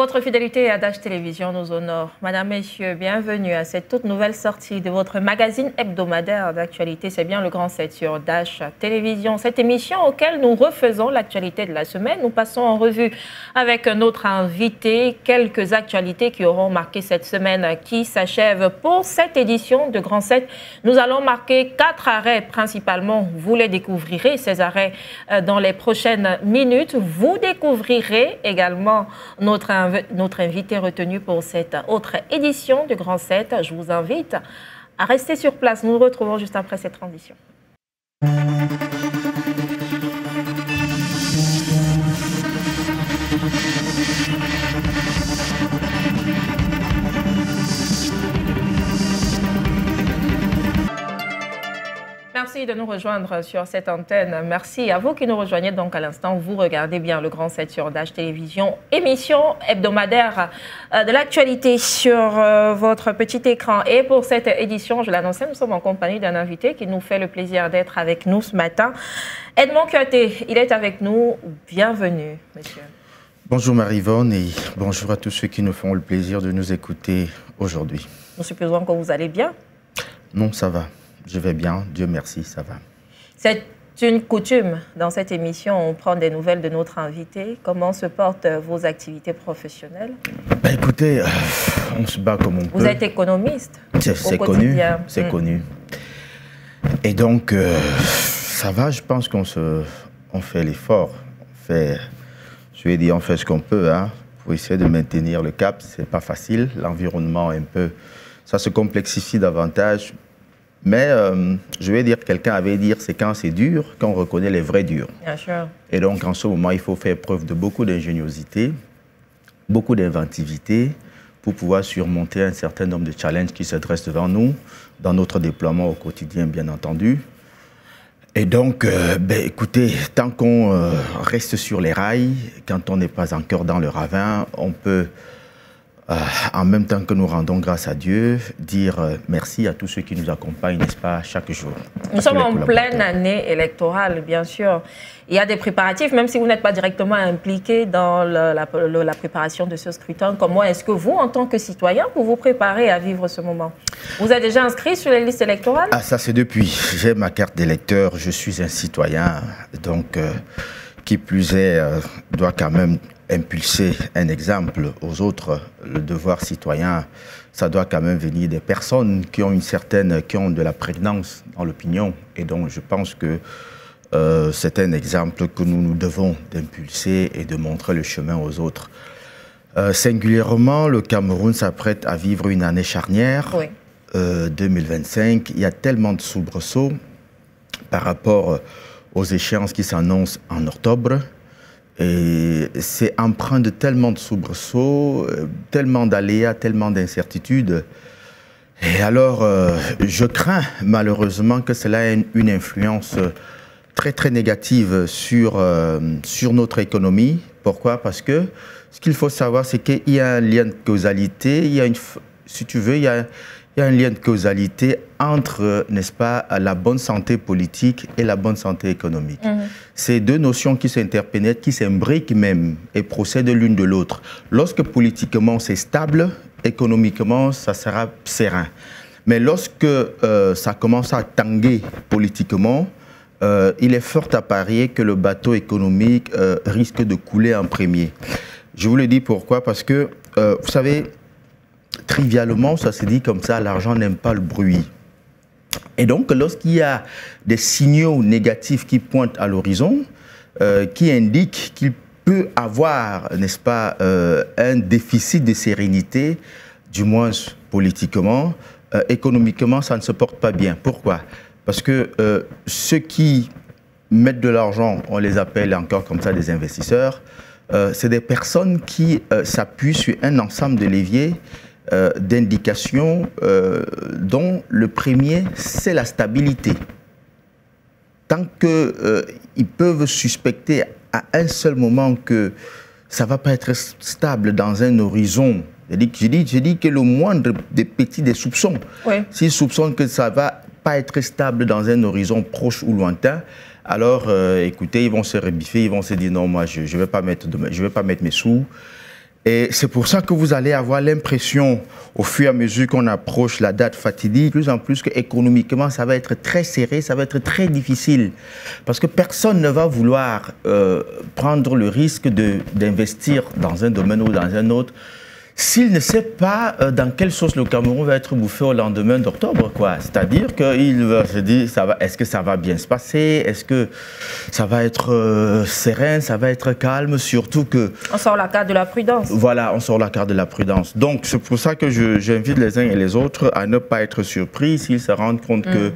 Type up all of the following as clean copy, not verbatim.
Votre fidélité à Dash Télévision nous honore. Madame, Messieurs, bienvenue à cette toute nouvelle sortie de votre magazine hebdomadaire d'actualité. C'est bien le Grand 7 sur Dash Télévision. Cette émission auquel nous refaisons l'actualité de la semaine. Nous passons en revue avec notre invité quelques actualités qui auront marqué cette semaine qui s'achève. Pour cette édition de Grand 7, nous allons marquer 4 arrêts principalement. Vous les découvrirez, ces arrêts, dans les prochaines minutes. Vous découvrirez également notre invité retenu pour cette autre édition du Grand 7. Je vous invite à rester sur place. Nous nous retrouvons juste après cette transition. Merci de nous rejoindre sur cette antenne. Merci à vous qui nous rejoignez donc à l'instant. Vous regardez bien le Grand 7 sur Dash Télévision, émission hebdomadaire de l'actualité sur votre petit écran. Et pour cette édition, je l'annonçais, nous sommes en compagnie d'un invité qui nous fait le plaisir d'être avec nous ce matin. Edmond Kouyaté, il est avec nous. Bienvenue, monsieur. Bonjour Marie-Yvonne et bonjour à tous ceux qui nous font le plaisir de nous écouter aujourd'hui. Nous supposons que vous allez bien? Non, ça va. Je vais bien, Dieu merci, ça va. C'est une coutume dans cette émission, on prend des nouvelles de notre invité. Comment se portent vos activités professionnelles? Ben écoutez, on se bat comme on peut. Vous êtes économiste? C'est connu, c'est connu. Et donc, ça va, je pense qu'on fait l'effort. Je vais dire, on fait ce qu'on peut pour essayer de maintenir le cap. C'est pas facile, l'environnement un peu, ça se complexifie davantage. Mais je vais dire, quelqu'un avait dit, c'est quand c'est dur qu'on reconnaît les vrais durs. Bien sûr. Et donc, en ce moment, il faut faire preuve de beaucoup d'ingéniosité, beaucoup d'inventivité pour pouvoir surmonter un certain nombre de challenges qui se dressent devant nous, dans notre déploiement au quotidien, bien entendu. Et donc, écoutez, tant qu'on reste sur les rails, quand on n'est pas encore dans le ravin, on peut... en même temps que nous rendons grâce à Dieu, dire merci à tous ceux qui nous accompagnent, n'est-ce pas, chaque jour. Nous sommes en pleine année électorale, bien sûr. Il y a des préparatifs, même si vous n'êtes pas directement impliqué dans la préparation de ce scrutin. Comment est-ce que vous, en tant que citoyen, vous vous préparez à vivre ce moment? Vous êtes déjà inscrit sur les listes électorales? Ah, ça c'est depuis. J'ai ma carte d'électeur, je suis un citoyen, donc qui plus est, doit quand même impulser un exemple aux autres. Le devoir citoyen, ça doit quand même venir des personnes qui ont qui ont de la prégnance dans l'opinion. Et donc, je pense que c'est un exemple que nous devons d'impulser et de montrer le chemin aux autres. Singulièrement, le Cameroun s'apprête à vivre une année charnière, oui. 2025. Il y a tellement de soubresauts par rapport aux échéances qui s'annoncent en octobre. Et c'est empreint de tellement de soubresauts, tellement d'aléas, tellement d'incertitudes. Et alors, je crains malheureusement que cela ait une influence très très négative sur notre économie. Pourquoi? Parce que ce qu'il faut savoir, c'est qu'il y a un lien de causalité, si tu veux, il y a un lien de causalité entre, n'est-ce pas, la bonne santé politique et la bonne santé économique. C'est deux notions qui s'interpénètrent, qui s'imbriquent même et procèdent l'une de l'autre. Lorsque politiquement c'est stable, économiquement ça sera serein. Mais lorsque ça commence à tanguer politiquement, il est fort à parier que le bateau économique risque de couler en premier. Je vous le dis pourquoi, parce que, vous savez, trivialement, ça se dit comme ça, l'argent n'aime pas le bruit. Et donc, lorsqu'il y a des signaux négatifs qui pointent à l'horizon, qui indiquent qu'il peut avoir, n'est-ce pas, un déficit de sérénité, du moins politiquement, économiquement, ça ne se porte pas bien. Pourquoi? Parce que ceux qui mettent de l'argent, on les appelle encore comme ça des investisseurs, c'est des personnes qui s'appuient sur un ensemble de leviers d'indications dont le premier, c'est la stabilité. Tant qu'ils peuvent suspecter à un seul moment que ça ne va pas être stable dans un horizon, j'ai dit que le moindre des soupçons, oui. S'ils soupçonnent que ça ne va pas être stable dans un horizon proche ou lointain, alors écoutez, ils vont se rebiffer, ils vont se dire non, moi je ne vais pas mettre mes sous. Et c'est pour ça que vous allez avoir l'impression, au fur et à mesure qu'on approche la date fatidique, de plus en plus qu'économiquement, ça va être très serré, ça va être très difficile. Parce que personne ne va vouloir prendre le risque d'investir dans un domaine ou dans un autre s'il ne sait pas dans quelle sauce le Cameroun va être bouffé au lendemain d'octobre, quoi. C'est-à-dire qu'il va se dire, est-ce que ça va bien se passer? Est-ce que ça va être serein? Ça va être calme? Surtout que... On sort la carte de la prudence. Voilà, on sort la carte de la prudence. Donc, c'est pour ça que j'invite les uns et les autres à ne pas être surpris s'ils se rendent compte que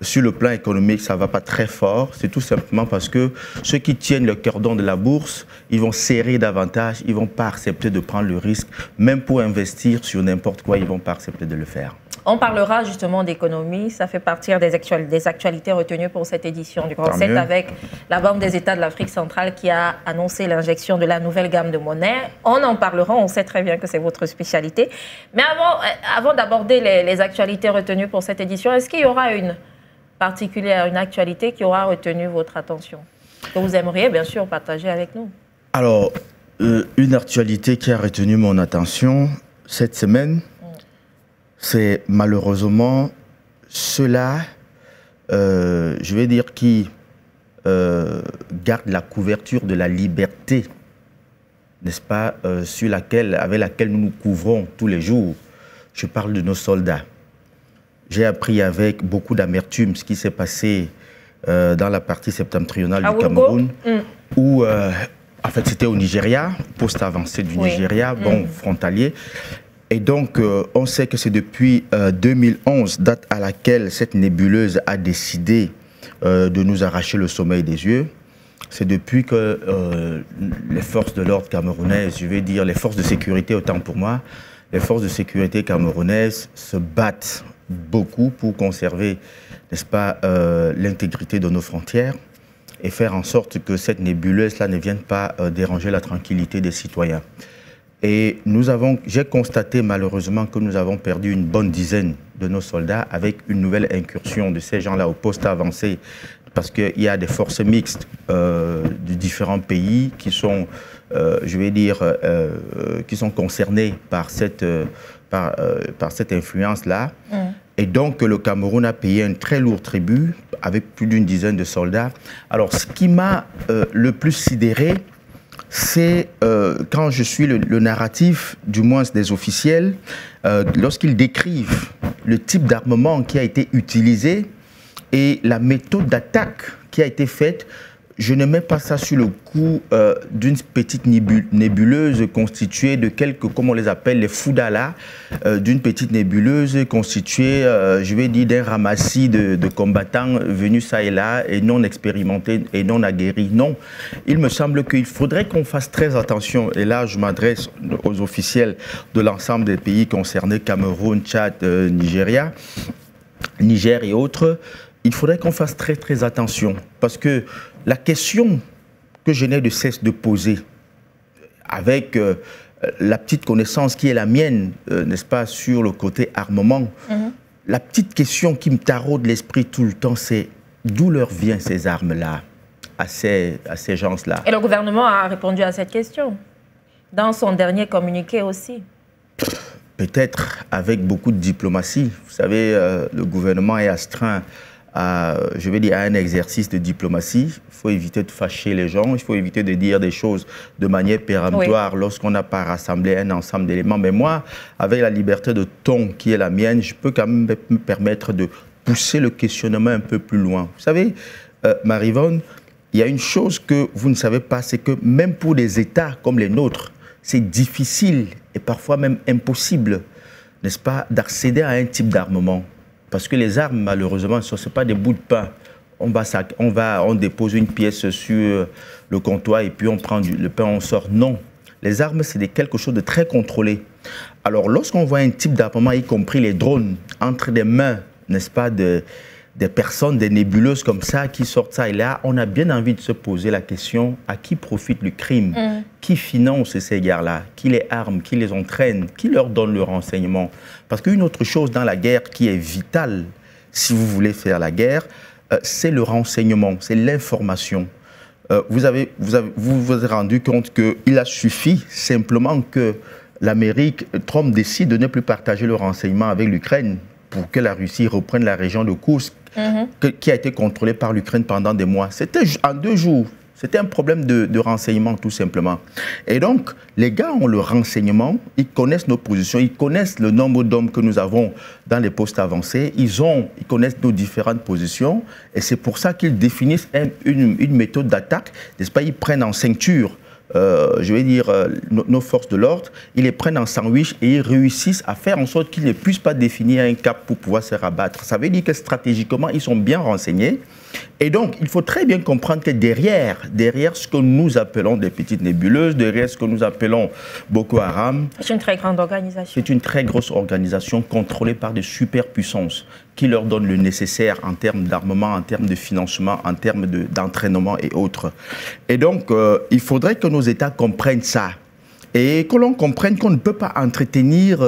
sur le plan économique, ça ne va pas très fort. C'est tout simplement parce que ceux qui tiennent le cordon de la bourse, ils vont serrer davantage, ils ne vont pas accepter de prendre le risque. Même pour investir sur n'importe quoi, ils ne vont pas accepter de le faire. On parlera justement d'économie. Ça fait partie des actualités retenues pour cette édition du Grand 7 avec la Banque des États de l'Afrique centrale qui a annoncé l'injection de la nouvelle gamme de monnaie. On en parlera, on sait très bien que c'est votre spécialité. Mais avant d'aborder les actualités retenues pour cette édition, est-ce qu'il y aura une actualité qui aura retenu votre attention, que vous aimeriez bien sûr partager avec nous? Alors, une actualité qui a retenu mon attention cette semaine, c'est malheureusement ceux-là, je vais dire, qui gardent la couverture de la liberté, n'est-ce pas, avec laquelle nous nous couvrons tous les jours. Je parle de nos soldats. J'ai appris avec beaucoup d'amertume ce qui s'est passé dans la partie septentrionale du Cameroun, où, en fait, c'était au Nigeria, poste avancé du Nigeria, bon, frontalier. Et donc, on sait que c'est depuis 2011, date à laquelle cette nébuleuse a décidé de nous arracher le sommeil des yeux. C'est depuis que les forces de l'ordre camerounaises, je vais dire les forces de sécurité autant pour moi, les forces de sécurité camerounaises se battent beaucoup pour conserver, n'est-ce pas, l'intégrité de nos frontières et faire en sorte que cette nébuleuse-là ne vienne pas déranger la tranquillité des citoyens. Et j'ai constaté malheureusement que nous avons perdu une bonne dizaine de nos soldats avec une nouvelle incursion de ces gens-là au poste avancé, parce qu'il y a des forces mixtes de différents pays qui sont, je vais dire, qui sont concernés par cette influence-là. Et donc, le Cameroun a payé un très lourd tribut avec plus d'une dizaine de soldats. Alors, ce qui m'a le plus sidéré, c'est quand je suis le narratif, du moins des officiels, lorsqu'ils décrivent le type d'armement qui a été utilisé et la méthode d'attaque qui a été faite. Je ne mets pas ça sur le coup d'une petite nébuleuse constituée de quelques, comme on les appelle, les foudala, d'une petite nébuleuse constituée, je vais dire, d'un ramassis de combattants venus ça et là, et non expérimentés et non aguerris. Non, il me semble qu'il faudrait qu'on fasse très attention, et là je m'adresse aux officiels de l'ensemble des pays concernés, Cameroun, Tchad, Nigeria, Niger et autres. Il faudrait qu'on fasse très très attention, parce que la question que je n'ai de cesse de poser, avec la petite connaissance qui est la mienne, n'est-ce pas, sur le côté armement, la petite question qui me taraude l'esprit tout le temps, c'est d'où leur viennent ces armes-là, à ces gens-là. Et le gouvernement a répondu à cette question, dans son dernier communiqué aussi. Peut-être avec beaucoup de diplomatie. Vous savez, le gouvernement est astreint je vais dire, à un exercice de diplomatie. Il faut éviter de fâcher les gens, il faut éviter de dire des choses de manière péremptoire lorsqu'on n'a pas rassemblé un ensemble d'éléments. Mais moi, avec la liberté de ton qui est la mienne, je peux quand même me permettre de pousser le questionnement un peu plus loin. Vous savez, Marie-Yvonne, il y a une chose que vous ne savez pas, c'est que même pour des États comme les nôtres, c'est difficile et parfois même impossible, n'est-ce pas, d'accéder à un type d'armement. Parce que les armes, malheureusement, ce ne sont pas des bouts de pain. On dépose une pièce sur le comptoir et puis on prend le pain, on sort. Non. Les armes, c'est quelque chose de très contrôlé. Alors, lorsqu'on voit un type d'armement, y compris les drones, entre des mains, n'est-ce pas, des personnes, des nébuleuses comme ça, qui sortent ça et là, on a bien envie de se poser la question, à qui profite le crime? Qui finance ces gars-là? Qui les arme? Qui les entraîne? Qui leur donne le renseignement? Parce qu'une autre chose dans la guerre qui est vitale, si vous voulez faire la guerre, c'est le renseignement, c'est l'information. vous vous êtes rendu compte qu'il a suffi simplement que l'Amérique, Trump décide de ne plus partager le renseignement avec l'Ukraine pour que la Russie reprenne la région de Koursk, qui a été contrôlée par l'Ukraine pendant des mois. C'était en 2 jours. C'était un problème de renseignement, tout simplement. Et donc, les gars ont le renseignement, ils connaissent nos positions, ils connaissent le nombre d'hommes que nous avons dans les postes avancés, ils connaissent nos différentes positions, et c'est pour ça qu'ils définissent une méthode d'attaque, n'est-ce pas? Ils prennent en ceinture, je vais dire, nos forces de l'ordre, ils les prennent en sandwich et ils réussissent à faire en sorte qu'ils ne puissent pas définir un cap pour pouvoir se rabattre. Ça veut dire que stratégiquement, ils sont bien renseignés. Et donc, il faut très bien comprendre que derrière ce que nous appelons des petites nébuleuses, derrière ce que nous appelons Boko Haram... C'est une très grande organisation. C'est une très grosse organisation contrôlée par des superpuissances qui leur donnent le nécessaire en termes d'armement, en termes de financement, en termes d'entraînement et autres. Et donc, il faudrait que nos États comprennent ça. Et que l'on comprenne qu'on ne peut pas entretenir,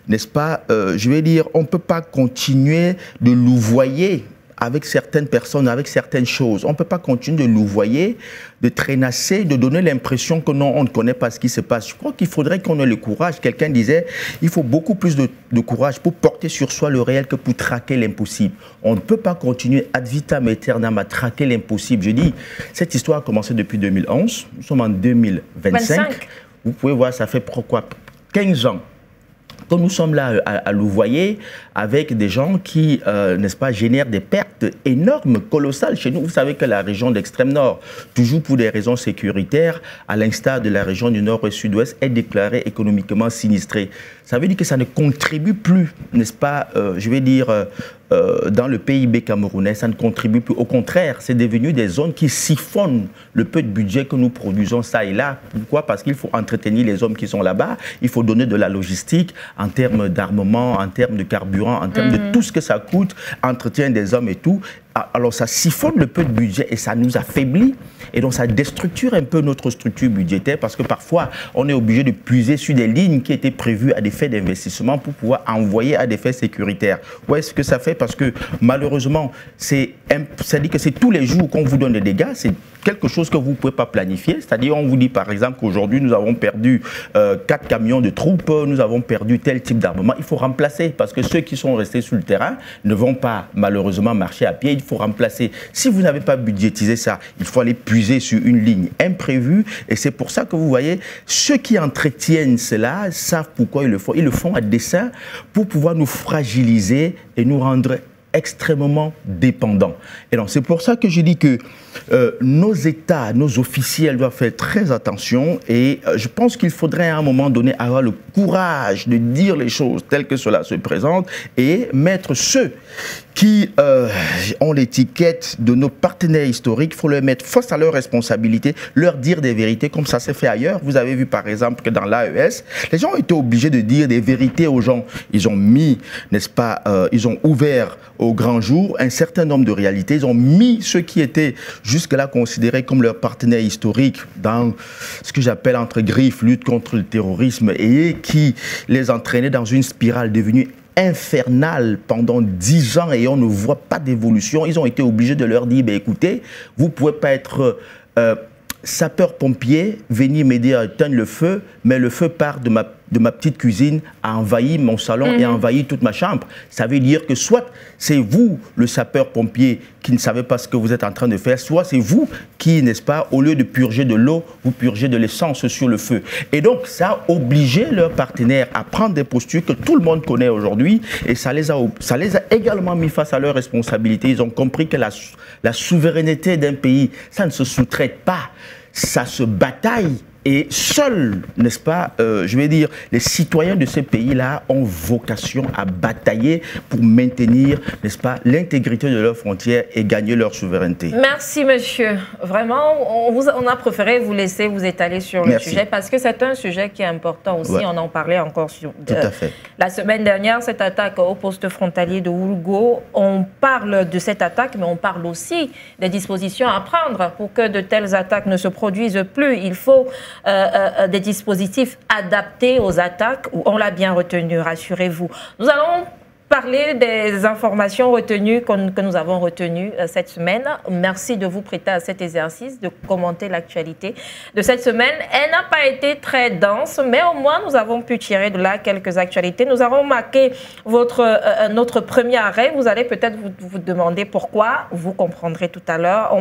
n'est-ce pas, je vais dire, on ne peut pas continuer de louvoyer avec certaines personnes, avec certaines choses. On ne peut pas continuer de louvoyer, de traînasser, de donner l'impression que non, on ne connaît pas ce qui se passe. Je crois qu'il faudrait qu'on ait le courage. Quelqu'un disait, il faut beaucoup plus de courage pour porter sur soi le réel que pour traquer l'impossible. On ne peut pas continuer ad vitam aeternam à traquer l'impossible. Je dis, cette histoire a commencé depuis 2011. Nous sommes en 2025. Vous pouvez voir, ça fait pourquoi 15 ans que nous sommes là à louvoyer avec des gens qui, n'est-ce pas, génèrent des pertes énormes, colossales chez nous. Vous savez que la région d'extrême nord, toujours pour des raisons sécuritaires, à l'instar de la région du nord et sud-ouest, est déclarée économiquement sinistrée. Ça veut dire que ça ne contribue plus, n'est-ce pas, je vais dire, dans le PIB camerounais, ça ne contribue plus. Au contraire, c'est devenu des zones qui siphonnent le peu de budget que nous produisons ça et là. Pourquoi? Parce qu'il faut entretenir les hommes qui sont là-bas, il faut donner de la logistique en termes d'armement, en termes de carburant, en termes de tout ce que ça coûte, entretien des hommes et tout. Alors ça siphonne le peu de budget et ça nous affaiblit et donc ça déstructure un peu notre structure budgétaire parce que parfois on est obligé de puiser sur des lignes qui étaient prévues à des faits d'investissement pour pouvoir envoyer à des faits sécuritaires. Où est-ce que ça fait? Parce que malheureusement, ça dit que c'est tous les jours qu'on vous donne des dégâts, c'est quelque chose que vous ne pouvez pas planifier. C'est-à-dire on vous dit par exemple qu'aujourd'hui nous avons perdu 4 camions de troupes, nous avons perdu tel type d'armement. Il faut remplacer parce que ceux qui sont restés sur le terrain ne vont pas malheureusement marcher à pied. Il faut remplacer. Si vous n'avez pas budgétisé ça, il faut aller puiser sur une ligne imprévue. Et c'est pour ça que vous voyez, ceux qui entretiennent cela savent pourquoi ils le font. Ils le font à dessein pour pouvoir nous fragiliser et nous rendre extrêmement dépendants. Et donc c'est pour ça que je dis que nos États, nos officiels doivent faire très attention et je pense qu'il faudrait à un moment donné avoir le courage de dire les choses telles que cela se présente et mettre ceux qui ont l'étiquette de nos partenaires historiques, il faut les mettre face à leurs responsabilités, leur dire des vérités comme ça s'est fait ailleurs. Vous avez vu par exemple que dans l'AES, les gens ont été obligés de dire des vérités aux gens. Ils ont mis, n'est-ce pas, ils ont ouvert au grand jour un certain nombre de réalités. Ils ont mis ceux qui étaient jusque-là considérés comme leurs partenaires historiques dans ce que j'appelle entre griffes, lutte contre le terrorisme et qui les entraînaient dans une spirale devenue infernale pendant 10 ans et on ne voit pas d'évolution. Ils ont été obligés de leur dire, écoutez, vous ne pouvez pas être sapeur-pompier, venir m'aider à éteindre le feu, mais le feu part de ma petite cuisine, a envahi mon salon et a envahi toute ma chambre. Ça veut dire que soit c'est vous, le sapeur-pompier, qui ne savez pas ce que vous êtes en train de faire, soit c'est vous qui, n'est-ce pas, au lieu de purger de l'eau, vous purgez de l'essence sur le feu. Et donc, ça a obligé leurs partenaires à prendre des postures que tout le monde connaît aujourd'hui et ça les a également mis face à leurs responsabilités. Ils ont compris que la souveraineté d'un pays, ça ne se sous-traite pas, ça se bataille. Et seuls, n'est-ce pas, je vais dire, les citoyens de ces pays-là ont vocation à batailler pour maintenir, n'est-ce pas, l'intégrité de leurs frontières et gagner leur souveraineté. Merci, monsieur. Vraiment, on a préféré vous laisser vous étaler sur le sujet parce que c'est un sujet qui est important aussi. Ouais. On en parlait encore sur Tout à fait. La semaine dernière, cette attaque au poste frontalier de Woulougo. On parle de cette attaque, mais on parle aussi des dispositions à prendre pour que de telles attaques ne se produisent plus. Il faut des dispositifs adaptés aux attaques, où on l'a bien retenu, rassurez-vous. Nous allons parler des informations retenues que nous avons retenues cette semaine. Merci de vous prêter à cet exercice, de commenter l'actualité de cette semaine. Elle n'a pas été très dense, mais au moins nous avons pu tirer de là quelques actualités. Nous avons marqué notre premier arrêt. Vous allez peut-être vous demander pourquoi. Vous comprendrez tout à l'heure.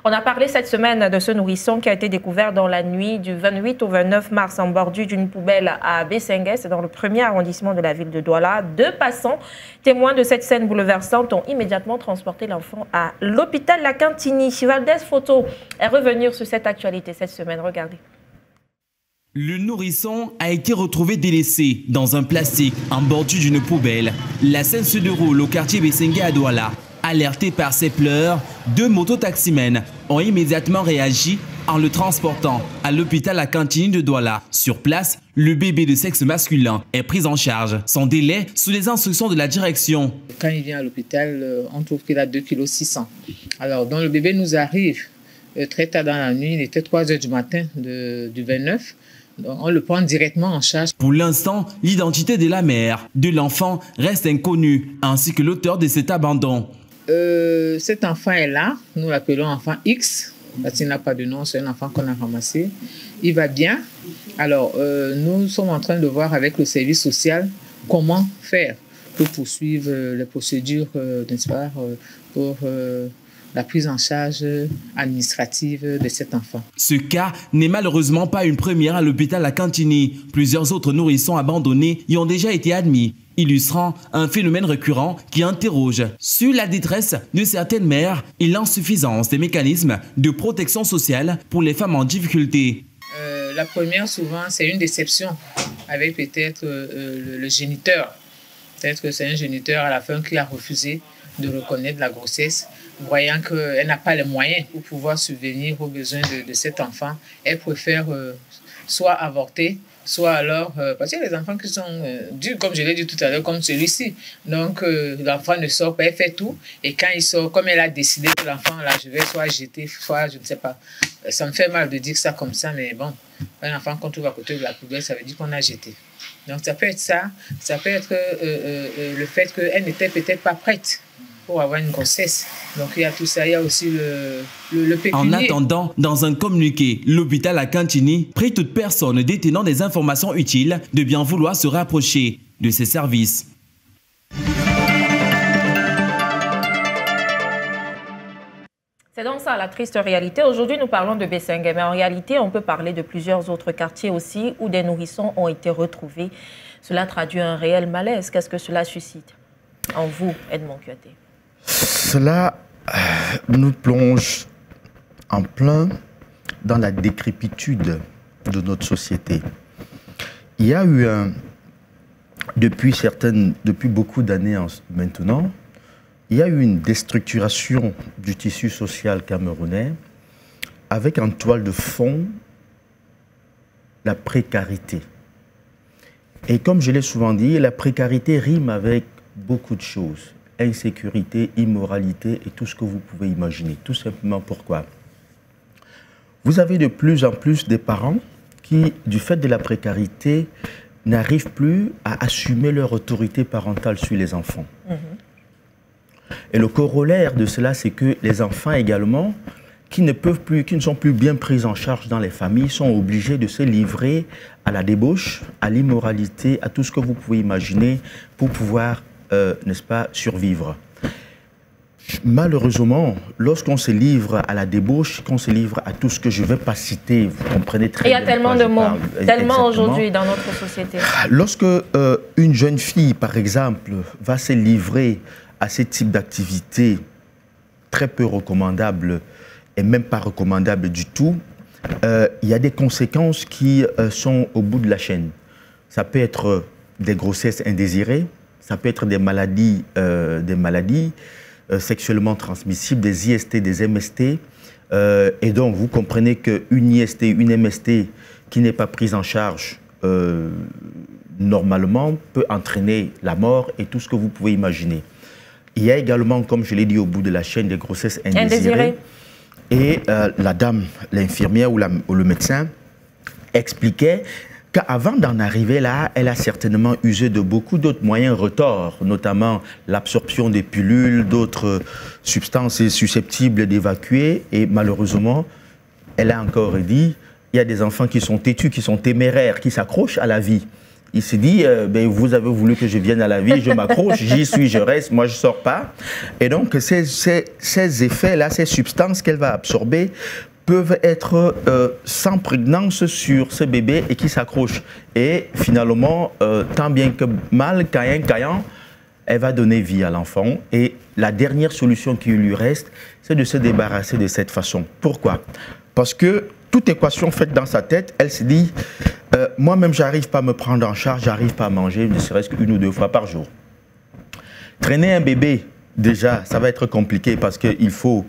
On a parlé cette semaine de ce nourrisson qui a été découvert dans la nuit du 28 au 29 mars en bordure d'une poubelle à Bessengue. C'est dans le premier arrondissement de la ville de Douala. Deux passants, témoins de cette scène bouleversante, ont immédiatement transporté l'enfant à l'hôpital La Cantini. Valdez Photo est revenu sur cette actualité cette semaine. Regardez. Le nourrisson a été retrouvé délaissé dans un plastique en bordure d'une poubelle. La scène se déroule au quartier Bessengue à Douala. Alertés par ses pleurs, deux mototaximens ont immédiatement réagi en le transportant à l'hôpital La Cantini de Douala. Sur place, le bébé de sexe masculin est pris en charge. Son délai sous les instructions de la direction. Quand il vient à l'hôpital, on trouve qu'il a 2,6 kg. Alors, donc le bébé nous arrive très tard dans la nuit, il était 3 h du matin du 29. Donc, on le prend directement en charge. Pour l'instant, l'identité de la mère de l'enfant reste inconnue, ainsi que l'auteur de cet abandon. Cet enfant est là, nous l'appelons enfant X, parce qu'il n'a pas de nom, c'est un enfant qu'on a ramassé. Il va bien. Alors, nous sommes en train de voir avec le service social comment faire pour poursuivre les procédures, n'est-ce pas, pour la prise en charge administrative de cet enfant. Ce cas n'est malheureusement pas une première à l'hôpital La Cantini. Plusieurs autres nourrissons abandonnés y ont déjà été admis, illustrant un phénomène récurrent qui interroge sur la détresse de certaines mères et l'insuffisance des mécanismes de protection sociale pour les femmes en difficulté. La première, souvent, c'est une déception avec peut-être le géniteur. Peut-être que c'est un géniteur à la fin qui a refusé de reconnaître la grossesse, voyant qu'elle n'a pas les moyens pour pouvoir subvenir aux besoins de cet enfant. Elle préfère soit avorter, soit alors, parce qu'il y a des enfants qui sont durs, comme je l'ai dit tout à l'heure, comme celui-ci. Donc, l'enfant ne sort pas, elle fait tout. Et quand il sort, comme elle a décidé que l'enfant, là, je vais soit jeter, soit je ne sais pas. Ça me fait mal de dire ça comme ça, mais bon, un enfant qu'on trouve à côté de la poubelle, ça veut dire qu'on a jeté. Donc, ça peut être ça. Ça peut être le fait qu'elle n'était peut-être pas prête pour avoir une grossesse. Donc, il y a tout ça. Il y a aussi le pécunier. En attendant, dans un communiqué, l'hôpital La Cantini prie toute personne détenant des informations utiles de bien vouloir se rapprocher de ses services. C'est donc ça la triste réalité. Aujourd'hui, nous parlons de Bessengue, mais en réalité, on peut parler de plusieurs autres quartiers aussi où des nourrissons ont été retrouvés. Cela traduit un réel malaise. Qu'est-ce que cela suscite en vous, Edmond Kouyaté? Cela nous plonge en plein dans la décrépitude de notre société. Il y a eu depuis beaucoup d'années maintenant, il y a eu une déstructuration du tissu social camerounais avec en toile de fond la précarité. Et comme je l'ai souvent dit, la précarité rime avec beaucoup de choses. Insécurité, immoralité et tout ce que vous pouvez imaginer. Tout simplement pourquoi? Vous avez de plus en plus des parents qui, du fait de la précarité, n'arrivent plus à assumer leur autorité parentale sur les enfants. Et le corollaire de cela, c'est que les enfants également, qui ne sont plus bien pris en charge dans les familles, sont obligés de se livrer à la débauche, à l'immoralité, à tout ce que vous pouvez imaginer pour pouvoir, n'est-ce pas, survivre. Malheureusement, lorsqu'on se livre à la débauche, qu'on se livre à tout ce que je ne vais pas citer, vous comprenez très bien. Il y a tellement de mots, tellement aujourd'hui dans notre société. Lorsque une jeune fille, par exemple, va se livrer à ce type d'activité très peu recommandable et même pas recommandable du tout, il y a des conséquences qui sont au bout de la chaîne. Ça peut être des grossesses indésirées, ça peut être des maladies sexuellement transmissibles, des IST, des MST. Et donc, vous comprenez qu'une IST, une MST qui n'est pas prise en charge normalement peut entraîner la mort et tout ce que vous pouvez imaginer. Il y a également, comme je l'ai dit, au bout de la chaîne, des grossesses indésirées. Et la dame, l'infirmière ou le médecin expliquait qu'avant d'en arriver là, elle a certainement usé de beaucoup d'autres moyens retors, notamment l'absorption des pilules, d'autres substances susceptibles d'évacuer. Et malheureusement, elle a encore dit, il y a des enfants qui sont têtus, qui sont téméraires, qui s'accrochent à la vie. Il s'est dit, ben, vous avez voulu que je vienne à la vie, je m'accroche, j'y suis, je reste, moi je ne sors pas. Et donc ces effets-là, ces substances qu'elle va absorber, peuvent être sans prégnance sur ce bébé et qui s'accroche. Et finalement, tant bien que mal, caillant, elle va donner vie à l'enfant. Et la dernière solution qui lui reste, c'est de se débarrasser de cette façon. Pourquoi? Parce que toute équation faite dans sa tête, elle se dit, moi-même, j'arrive pas à me prendre en charge, j'arrive pas à manger, ne serait-ce qu'une ou deux fois par jour. Traîner un bébé, déjà, ça va être compliqué parce qu'il faut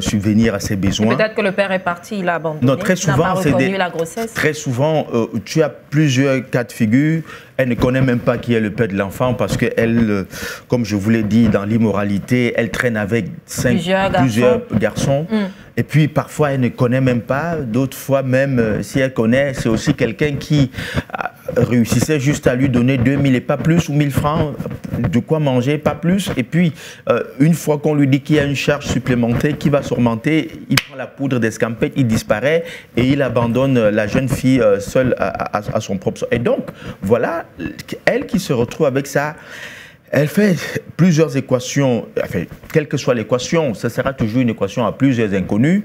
subvenir à ses besoins. Peut-être que le père est parti, il a abandonné. Non, très souvent, n'a pas reconnu la grossesse. Très souvent, tu as plusieurs cas de figure. Elle ne connaît même pas qui est le père de l'enfant parce qu'elle, comme je vous l'ai dit, dans l'immoralité, elle traîne avec plusieurs garçons. Et puis, parfois, elle ne connaît même pas. D'autres fois, même si elle connaît, c'est aussi quelqu'un qui réussissait juste à lui donner 2000 et pas plus, ou 1000 francs, de quoi manger, pas plus. Et puis, une fois qu'on lui dit qu'il y a une charge supplémentaire qui va s'augmenter, il prend la poudre d'escampette, il disparaît et il abandonne la jeune fille seule à son propre sort. Et donc, voilà, elle qui se retrouve avec ça. Elle fait plusieurs équations, enfin, quelle que soit l'équation, ça sera toujours une équation à plusieurs inconnus.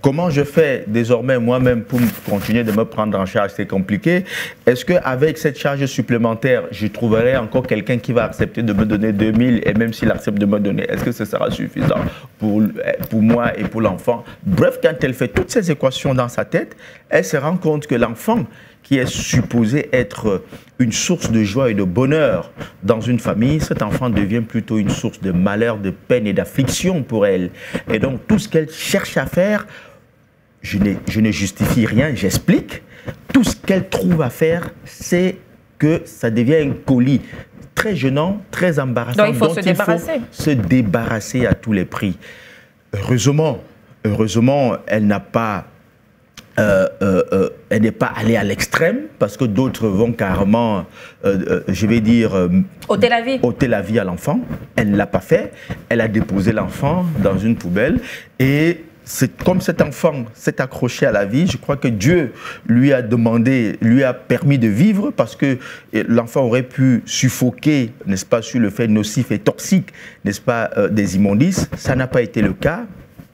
Comment je fais désormais moi-même pour continuer de me prendre en charge, c'est compliqué. Est-ce qu'avec cette charge supplémentaire, je trouverai encore quelqu'un qui va accepter de me donner 2000 et même s'il accepte de me donner, est-ce que ce sera suffisant pour moi et pour l'enfant? Bref, quand elle fait toutes ces équations dans sa tête, elle se rend compte que l'enfant qui est supposé être une source de joie et de bonheur dans une famille, cet enfant devient plutôt une source de malheur, de peine et d'affliction pour elle. Et donc, tout ce qu'elle cherche à faire, je ne justifie rien, j'explique. Tout ce qu'elle trouve à faire, c'est que ça devient un colis très gênant, très embarrassant. Donc, il faut se débarrasser. Se débarrasser à tous les prix. Heureusement, elle n'a pas... elle n'est pas allée à l'extrême parce que d'autres vont carrément, je vais dire, ôter la vie à l'enfant. Elle ne l'a pas fait. Elle a déposé l'enfant dans une poubelle et c'est comme cet enfant s'est accroché à la vie, je crois que Dieu lui a demandé, lui a permis de vivre parce que l'enfant aurait pu suffoquer, n'est-ce pas, sur le fait nocif et toxique, n'est-ce pas, des immondices. Ça n'a pas été le cas.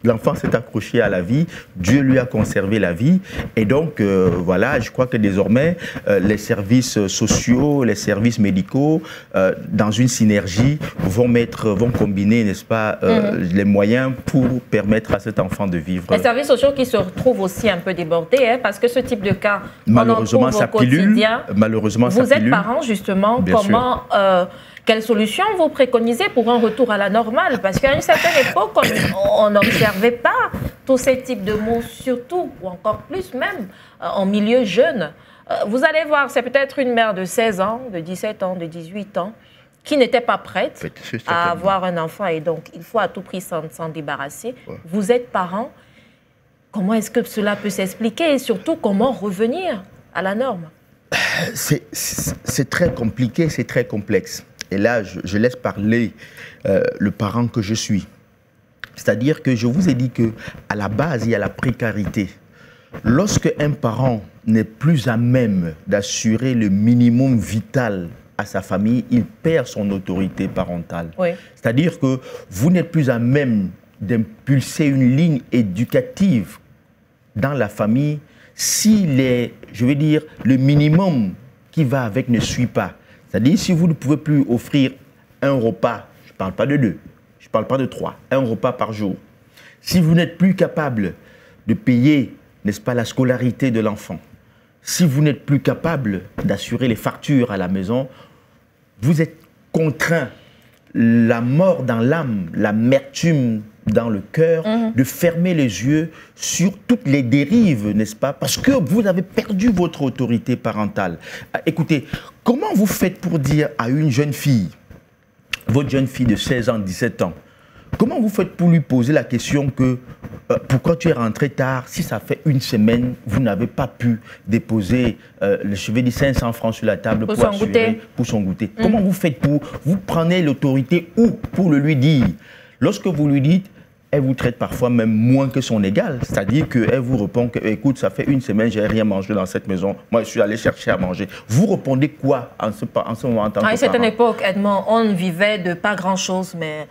L'enfant s'est accroché à la vie, Dieu lui a conservé la vie et donc voilà, je crois que désormais les services sociaux, les services médicaux dans une synergie vont combiner, n'est-ce pas, les moyens pour permettre à cet enfant de vivre. Les services sociaux qui se retrouvent aussi un peu débordés, hein, parce que ce type de cas, malheureusement, on en trouve au quotidien. Malheureusement, vous êtes parents justement, bien comment... Quelles solutions vous préconisez pour un retour à la normale? Parce qu'à une certaine époque, on n'observait pas tous ces types de mots, surtout, ou encore plus même, en milieu jeune. Vous allez voir, c'est peut-être une mère de 16 ans, de 17 ans, de 18 ans, qui n'était pas prête à avoir un enfant et donc il faut à tout prix s'en débarrasser. Ouais. Vous êtes parents, comment est-ce que cela peut s'expliquer et surtout comment revenir à la norme? C'est très compliqué, c'est très complexe. Et là, je laisse parler le parent que je suis. C'est-à-dire que je vous ai dit qu'à la base, il y a la précarité. Lorsque un parent n'est plus à même d'assurer le minimum vital à sa famille, il perd son autorité parentale. Oui. C'est-à-dire que vous n'êtes plus à même d'impulser une ligne éducative dans la famille si le minimum qui va avec ne suit pas. C'est-à-dire, si vous ne pouvez plus offrir un repas, je ne parle pas de 2, je ne parle pas de 3, un repas par jour. Si vous n'êtes plus capable de payer, n'est-ce pas, la scolarité de l'enfant, si vous n'êtes plus capable d'assurer les factures à la maison, vous êtes contraint, la mort dans l'âme, l'amertume dans le cœur, de fermer les yeux sur toutes les dérives, n'est-ce pas? Parce que vous avez perdu votre autorité parentale. Écoutez, comment vous faites pour dire à une jeune fille, votre jeune fille de 16 ans, 17 ans, Comment vous faites pour lui poser la question que pourquoi tu es rentré tard si ça fait une semaine, vous n'avez pas pu déposer je vais dire 500 francs sur la table pour son goûter. Comment vous faites pour... Vous prenez l'autorité où pour le lui dire? Lorsque vous lui dites, elle vous traite parfois même moins que son égal. C'est-à-dire qu'elle vous répond que, écoute, ça fait une semaine, j'ai rien mangé dans cette maison. Moi, je suis allé chercher à manger. Vous répondez quoi en ce moment en tant que parent? À une certaine époque, Edmond, on vivait de pas grand-chose, mais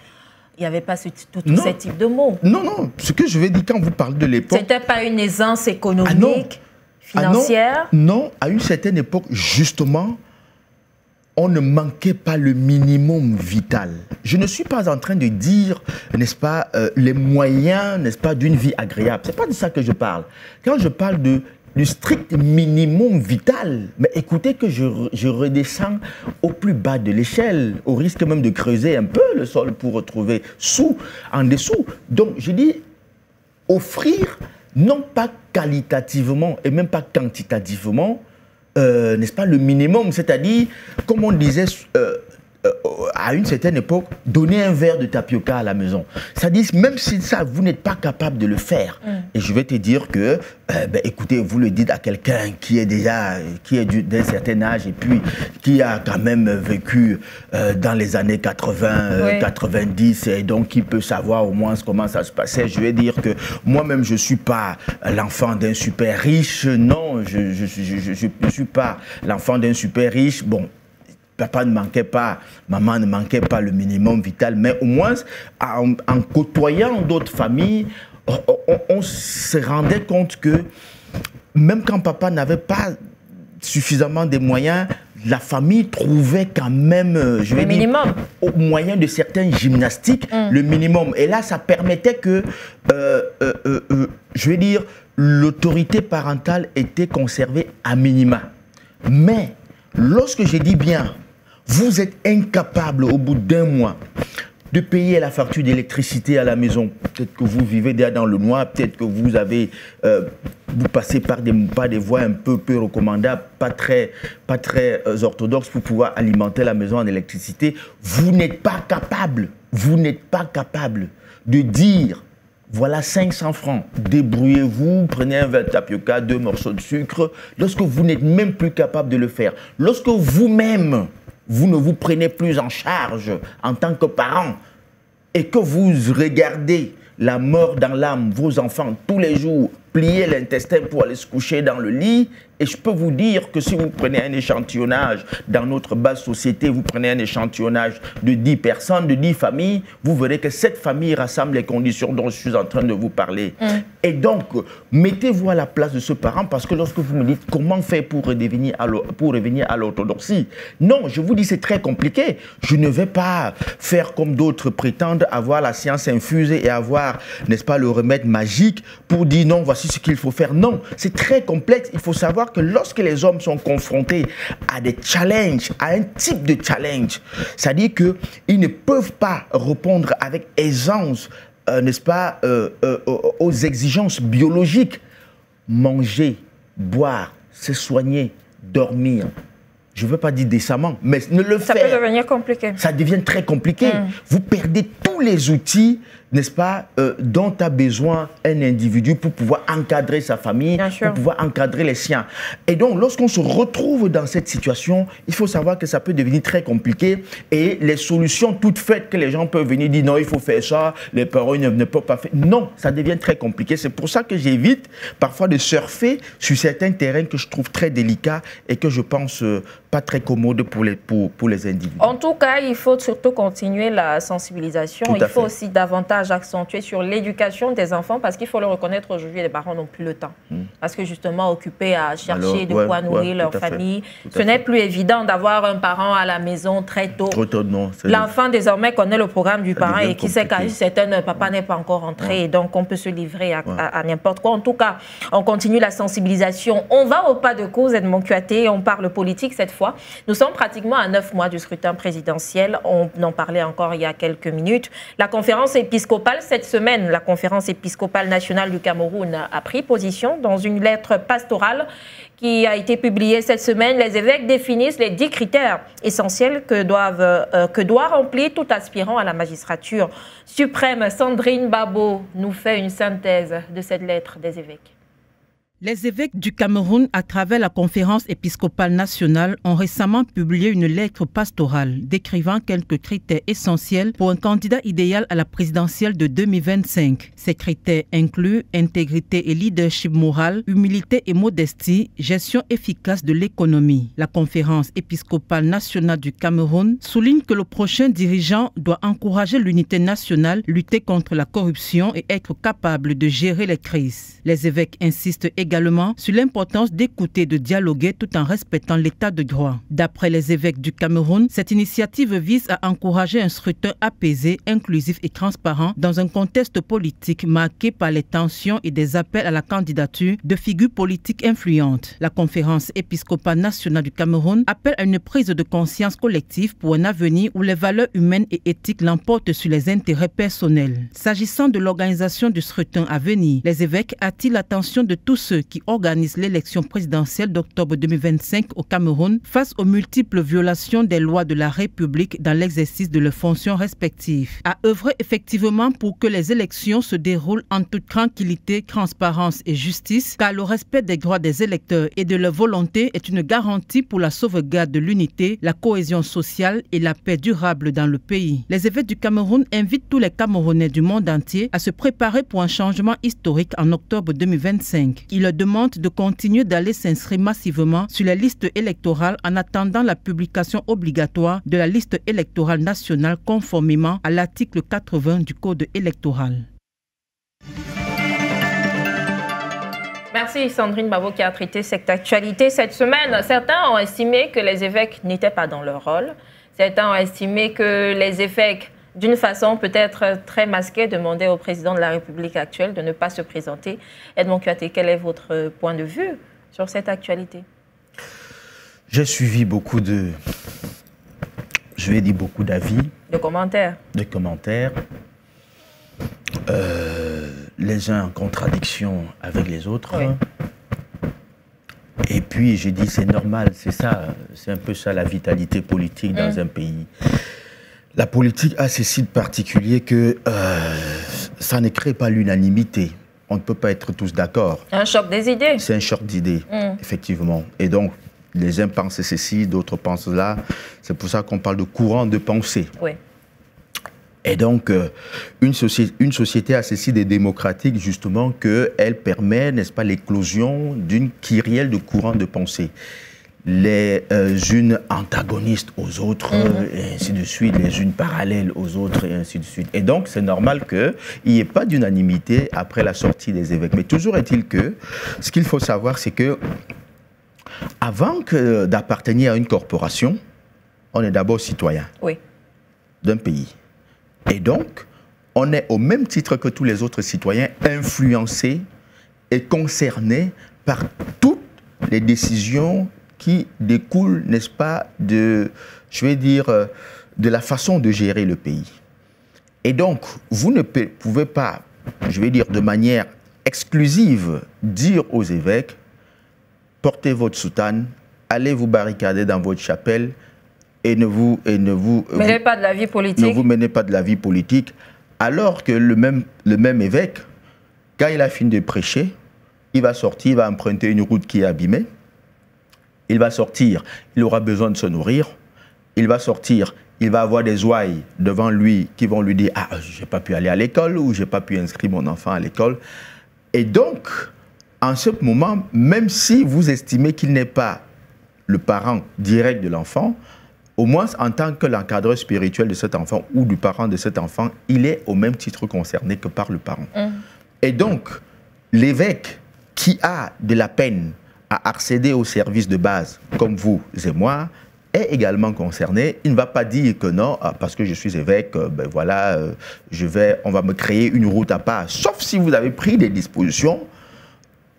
il n'y avait pas tous ces types de mots. Non, non. Ce que je veux dire quand vous parlez de l'époque... C'était pas une aisance économique, financière? Non, à une certaine époque, justement... on ne manquait pas le minimum vital. Je ne suis pas en train de dire, n'est-ce pas, les moyens, n'est-ce pas, d'une vie agréable. Ce n'est pas de ça que je parle. Quand je parle du strict minimum vital, mais écoutez que je redescends au plus bas de l'échelle, au risque même de creuser un peu le sol pour retrouver en dessous. Donc, je dis, offrir, non pas qualitativement et même pas quantitativement, n'est-ce pas, le minimum, c'est-à-dire, comme on disait à une certaine époque, donner un verre de tapioca à la maison. C'est-à-dire, même si ça, vous n'êtes pas capable de le faire, et je vais te dire que, écoutez, vous le dites à quelqu'un qui est d'un certain âge et puis qui a quand même vécu dans les années 80, 90, et donc qui peut savoir au moins comment ça se passait. Je vais dire que moi-même, je ne suis pas l'enfant d'un super riche. Non, je ne suis pas l'enfant d'un super riche. Bon, papa ne manquait pas, maman ne manquait pas le minimum vital, mais au moins, en côtoyant d'autres familles, on se rendait compte que même quand papa n'avait pas suffisamment de moyens, la famille trouvait quand même, je vais dire, au moyen de certaines gymnastiques, le minimum. Et là, ça permettait que, je vais dire, l'autorité parentale était conservée à minima. Mais, lorsque je dis bien, vous êtes incapable au bout d'un mois de payer la facture d'électricité à la maison. Peut-être que vous vivez déjà dans le noir, peut-être que vous avez, vous passez par des voies un peu recommandables, pas très orthodoxes pour pouvoir alimenter la maison en électricité. Vous n'êtes pas capable de dire, voilà 500 francs, débrouillez-vous, prenez un verre de tapioca, 2 morceaux de sucre, lorsque vous n'êtes même plus capable de le faire. Lorsque vous-même, vous ne vous prenez plus en charge en tant que parent et que vous regardez la mort dans l'âme, vos enfants, tous les jours, plier l'intestin pour aller se coucher dans le lit. Et je peux vous dire que si vous prenez un échantillonnage dans notre basse société, vous prenez un échantillonnage de 10 personnes, de 10 familles, vous verrez que cette famille rassemble les conditions dont je suis en train de vous parler. Et donc, mettez-vous à la place de ce parent, parce que lorsque vous me dites comment faire pour revenir à l'orthodoxie, non, je vous dis c'est très compliqué. Je ne vais pas faire comme d'autres prétendent, avoir la science infusée et avoir, n'est-ce pas, le remède magique pour dire non, voici ce qu'il faut faire. Non, c'est très complexe. Il faut savoir que lorsque les hommes sont confrontés à des challenges, à un type de challenge, c'est-à-dire qu'ils ne peuvent pas répondre avec aisance, n'est-ce pas, aux exigences biologiques. Manger, boire, se soigner, dormir. Je ne veux pas dire décemment, mais ne le faire. Ça peut devenir compliqué. Ça devient très compliqué. Vous perdez tous les outils, n'est-ce pas, dont a besoin un individu pour pouvoir encadrer sa famille, pour pouvoir encadrer les siens. Et donc, lorsqu'on se retrouve dans cette situation, il faut savoir que ça peut devenir très compliqué et les solutions toutes faites que les gens peuvent venir dire non, il faut faire ça, les parents ne peuvent pas faire. Non, ça devient très compliqué. C'est pour ça que j'évite parfois de surfer sur certains terrains que je trouve très délicats et que je pense pas très commodes pour les individus. En tout cas, il faut surtout continuer la sensibilisation. Il faut aussi davantage accentuer sur l'éducation des enfants, parce qu'il faut le reconnaître aujourd'hui, les parents n'ont plus le temps. Parce que justement, occupés à chercher de quoi nourrir leur famille, ce n'est plus évident d'avoir un parent à la maison très tôt. L'enfant désormais connaît le programme du parent et qui sait qu'à certains, papa n'est pas encore rentré, et donc on peut se livrer à n'importe quoi. En tout cas, on continue la sensibilisation. On va au pas de cause, Edmond Kouyaté, on parle politique cette fois. fois. Nous sommes pratiquement à 9 mois du scrutin présidentiel. On en parlait encore il y a quelques minutes. La conférence épiscopale, cette semaine, la conférence épiscopale nationale du Cameroun a pris position dans une lettre pastorale qui a été publiée cette semaine. Les évêques définissent les 10 critères essentiels que doit remplir tout aspirant à la magistrature suprême. Sandrine Babo nous fait une synthèse de cette lettre des évêques. Les évêques du Cameroun, à travers la conférence épiscopale nationale, ont récemment publié une lettre pastorale décrivant quelques critères essentiels pour un candidat idéal à la présidentielle de 2025. Ces critères incluent intégrité et leadership moral, humilité et modestie, gestion efficace de l'économie. La conférence épiscopale nationale du Cameroun souligne que le prochain dirigeant doit encourager l'unité nationale, lutter contre la corruption et être capable de gérer les crises. Les évêques insistent également sur l'importance d'écouter et de dialoguer tout en respectant l'état de droit. D'après les évêques du Cameroun, cette initiative vise à encourager un scrutin apaisé, inclusif et transparent dans un contexte politique marqué par les tensions et des appels à la candidature de figures politiques influentes. La conférence épiscopale nationale du Cameroun appelle à une prise de conscience collective pour un avenir où les valeurs humaines et éthiques l'emportent sur les intérêts personnels. S'agissant de l'organisation du scrutin à venir, les évêques attirent l'attention de tous ceux qui organisent l'élection présidentielle d'octobre 2025 au Cameroun face aux multiples violations des lois de la République dans l'exercice de leurs fonctions respectives. À œuvrer effectivement pour que les élections se déroulent en toute tranquillité, transparence et justice, car le respect des droits des électeurs et de leur volonté est une garantie pour la sauvegarde de l'unité, la cohésion sociale et la paix durable dans le pays. Les évêques du Cameroun invitent tous les Camerounais du monde entier à se préparer pour un changement historique en octobre 2025. Ils leur demandent de continuer d'aller s'inscrire massivement sur les listes électorales en attendant la publication obligatoire de la liste électorale nationale conformément à l'article 80 du Code électoral. Merci Sandrine Babo qui a traité cette actualité cette semaine. Certains ont estimé que les évêques n'étaient pas dans leur rôle. Certains ont estimé que les évêques, d'une façon peut-être très masquée, demandaient au président de la République actuelle de ne pas se présenter. Edmond Kouyaté, quel est votre point de vue sur cette actualité? J'ai suivi beaucoup beaucoup d'avis. De commentaires. De commentaires. Les uns en contradiction avec les autres. Oui. Et puis j'ai dit c'est normal, c'est ça, c'est un peu ça la vitalité politique dans un pays. La politique a ces sites particuliers que ça ne crée pas l'unanimité. On ne peut pas être tous d'accord. Un choc des idées. C'est un choc d'idées, effectivement. Et donc, les uns pensent ceci, d'autres pensent là. C'est pour ça qu'on parle de courant de pensée. Oui. Et donc, une société a ceci de démocratique, justement, qu'elle permet, n'est-ce pas, l'éclosion d'une kyrielle de courants de pensée. Les unes antagonistes aux autres, et ainsi de suite, les unes parallèles aux autres, et ainsi de suite. Et donc, c'est normal qu'il n'y ait pas d'unanimité après la sortie des évêques. Mais toujours est-il que, ce qu'il faut savoir, c'est que, avant d'appartenir à une corporation, on est d'abord citoyen d'un pays. Et donc, on est au même titre que tous les autres citoyens influencés et concernés par toutes les décisions qui découlent, n'est-ce pas, de la façon de gérer le pays. Et donc, vous ne pouvez pas, de manière exclusive, dire aux évêques, portez votre soutane, allez vous barricader dans votre chapelle et ne vous menez pas de la vie politique. Ne vous menez pas de la vie politique, alors que le même évêque, quand il a fini de prêcher, il va sortir, il va emprunter une route qui est abîmée. Il va sortir, il aura besoin de se nourrir. Il va sortir, il va avoir des ouailles devant lui qui vont lui dire « Ah, je n'ai pas pu aller à l'école » ou « je n'ai pas pu inscrire mon enfant à l'école ». Et donc, en ce moment, même si vous estimez qu'il n'est pas le parent direct de l'enfant, au moins en tant que l'encadreur spirituel de cet enfant ou du parent de cet enfant, il est au même titre concerné que par le parent. Et donc, l'évêque qui a de la peine à accéder aux services de base, comme vous et moi, est également concerné. Il ne va pas dire que non, parce que je suis évêque, on va me créer une route à part. Sauf si vous avez pris des dispositions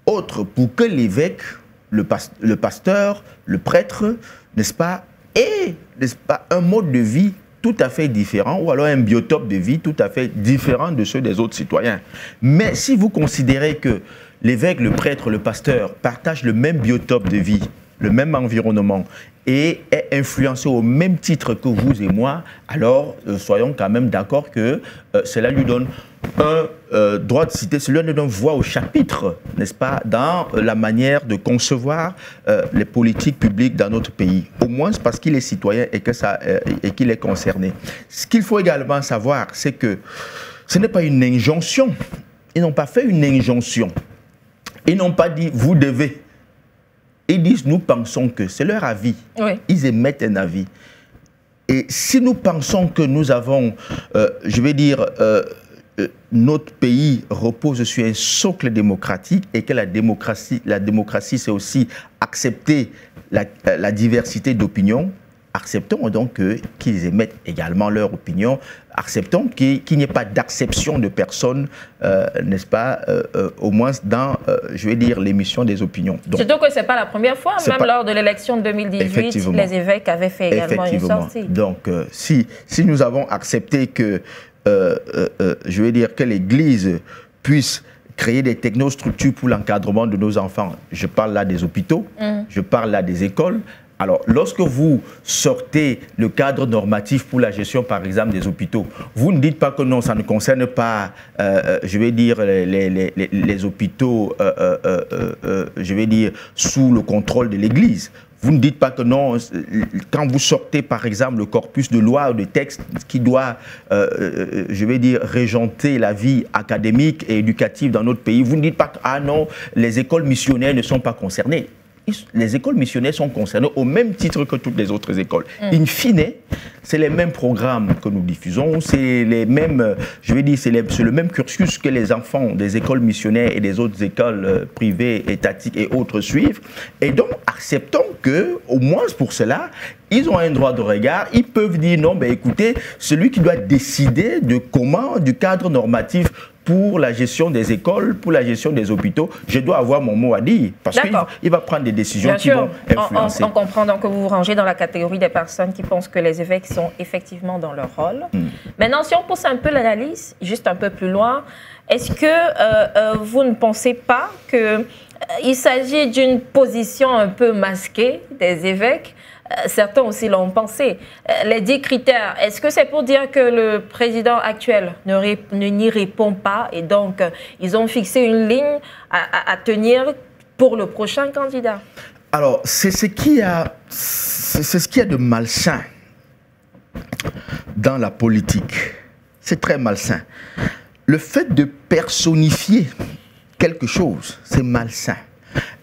autres pour que l'évêque le pasteur, le prêtre, n'est-ce pas, et n'est-ce pas, un mode de vie tout à fait différent, ou alors un biotope de vie tout à fait différent de ceux des autres citoyens. Mais si vous considérez que l'évêque, le prêtre, le pasteur partagent le même biotope de vie, le même environnement, et est influencé au même titre que vous et moi, alors soyons quand même d'accord que cela lui donne un droit de citer, cela lui donne voix au chapitre, n'est-ce pas, dans la manière de concevoir les politiques publiques dans notre pays. Au moins parce qu'il est citoyen et qu'il est concerné. Ce qu'il faut également savoir, c'est que ce n'est pas une injonction. Ils n'ont pas fait une injonction. Ils n'ont pas dit « vous devez ». Ils disent « nous pensons que ». C'est leur avis. Oui. Ils émettent un avis. Et si nous pensons que nous avons, je vais dire, notre pays repose sur un socle démocratique et que la démocratie c'est aussi accepter la diversité d'opinions, acceptons donc qu'ils émettent également leur opinion, acceptons qu'il n'y ait pas d'acception de personnes, n'est-ce pas, au moins dans, je vais dire, l'émission des opinions. Surtout que ce n'est pas la première fois, même lors de l'élection de 2018, les évêques avaient fait également une sortie. Donc, si nous avons accepté que, je vais dire, que l'Église puisse créer des technostructures pour l'encadrement de nos enfants, je parle là des hôpitaux, je parle là des écoles. Alors, lorsque vous sortez le cadre normatif pour la gestion, par exemple, des hôpitaux, vous ne dites pas que non, ça ne concerne pas, je vais dire, les hôpitaux, je vais dire, sous le contrôle de l'Église. Vous ne dites pas que non, quand vous sortez, par exemple, le corpus de loi ou de texte qui doit, je vais dire, régenter la vie académique et éducative dans notre pays, vous ne dites pas que, ah non, les écoles missionnaires ne sont pas concernées. Les écoles missionnaires sont concernées au même titre que toutes les autres écoles. In fine, c'est les mêmes programmes que nous diffusons, c'est les mêmes, je vais dire, c'est le même cursus que les enfants des écoles missionnaires et des autres écoles privées, étatiques et autres suivent. Et donc, acceptons que, au moins pour cela, ils ont un droit de regard, ils peuvent dire non, ben écoutez, celui qui doit décider de comment, du cadre normatif pour la gestion des écoles, pour la gestion des hôpitaux, je dois avoir mon mot à dire. Parce qu'il va prendre des décisions qui vont influencer. On comprend donc que vous vous rangez dans la catégorie des personnes qui pensent que les évêques sont effectivement dans leur rôle. Maintenant, si on pousse un peu l'analyse, juste un peu plus loin, est-ce que vous ne pensez pas qu'il s'agit d'une position un peu masquée des évêques? Certains aussi l'ont pensé. Les 10 critères, est-ce que c'est pour dire que le président actuel n'y répond pas et donc ils ont fixé une ligne à tenir pour le prochain candidat? Alors, c'est ce qu'il y a de malsain dans la politique. C'est très malsain. Le fait de personnifier quelque chose, c'est malsain.